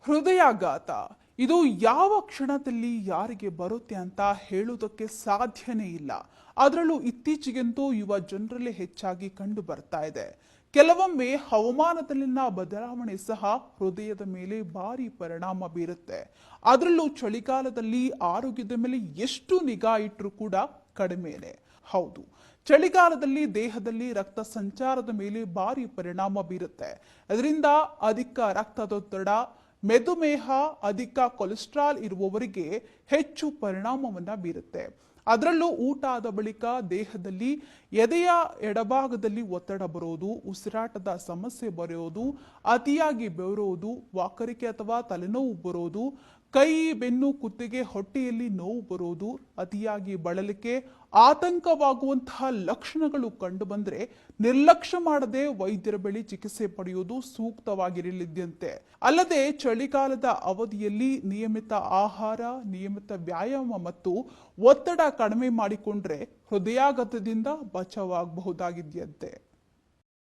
ಹೃದಯಾಘಾತ ಇದು ಯಾವ ಕ್ಷಣದಲ್ಲಿ ಯಾರಿಗೆ ಬರುತ್ತೆ ಅಂತ ಹೇಳುವುದಕ್ಕೆ ಸಾಧ್ಯನೇ ಇಲ್ಲ. ಅದರಲ್ಲೂ ಇತ್ತೀಚೆಗಂತೂ ಯುವ ಜನರಲ್ಲಿ ಹೆಚ್ಚಾಗಿ ಕಂಡು ಬರ್ತಾ ಇದೆ. ಕೆಲವೊಮ್ಮೆ ಹವಾಮಾನದಲ್ಲಿನ ಬದಲಾವಣೆ ಸಹ ಹೃದಯದ ಮೇಲೆ ಭಾರಿ ಪರಿಣಾಮ ಬೀರುತ್ತೆ. ಅದರಲ್ಲೂ ಚಳಿಗಾಲದಲ್ಲಿ ಆರೋಗ್ಯದ ಮೇಲೆ ಎಷ್ಟು ನಿಗಾ ಇಟ್ಟರೂ ಕೂಡ ಕಡಿಮೆನೆ. ಹೌದು, ಚಳಿಗಾಲದಲ್ಲಿ ದೇಹದಲ್ಲಿ ರಕ್ತ ಸಂಚಾರದ ಮೇಲೆ ಭಾರಿ ಪರಿಣಾಮ ಬೀರುತ್ತೆ. ಅದರಿಂದ ಅಧಿಕ ರಕ್ತದೊತ್ತಡ, ಮೆದುಮೇಹ, ಅಧಿಕ ಕೊಲೆಸ್ಟ್ರಾಲ್ ಇರುವವರಿಗೆ ಹೆಚ್ಚು ಪರಿಣಾಮವನ್ನ ಬೀರುತ್ತೆ. ಅದರಲ್ಲೂ ಊಟ ಆದ ಬಳಿಕ ದೇಹದಲ್ಲಿ ಎದೆಯ ಎಡಭಾಗದಲ್ಲಿ ಒತ್ತಡ ಬರೋದು, ಉಸಿರಾಟದ ಸಮಸ್ಯೆ ಬರೆಯೋದು, ಅತಿಯಾಗಿ ಬೆವರುವುದು, ವಾಕರಿಕೆ ಅಥವಾ ತಲೆನೋವು ಬರೋದು, ಕೈ, ಬೆನ್ನು, ಕುತ್ತಿಗೆ, ಹೊಟ್ಟೆಯಲ್ಲಿ ನೋವು ಬರೋದು, ಅತಿಯಾಗಿ ಬಳಲಿಕೆ, ಆತಂಕವಾಗುವಂತಹ ಲಕ್ಷಣಗಳು ಕಂಡು ಬಂದ್ರೆ ನಿರ್ಲಕ್ಷ್ಯ ಮಾಡದೆ ವೈದ್ಯರ ಬಳಿ ಚಿಕಿತ್ಸೆ ಪಡೆಯುವುದು ಸೂಕ್ತವಾಗಿರಲಿದ್ದಂತೆ. ಅಲ್ಲದೆ ಚಳಿಗಾಲದ ಅವಧಿಯಲ್ಲಿ ನಿಯಮಿತ ಆಹಾರ, ನಿಯಮಿತ ವ್ಯಾಯಾಮ ಮತ್ತು ಒತ್ತಡ ಕಡಿಮೆ ಮಾಡಿಕೊಂಡ್ರೆ ಹೃದಯಾಘಾತದಿಂದ ಬಚಾವಾಗಬಹುದಾಗಿದೆಯಂತೆ.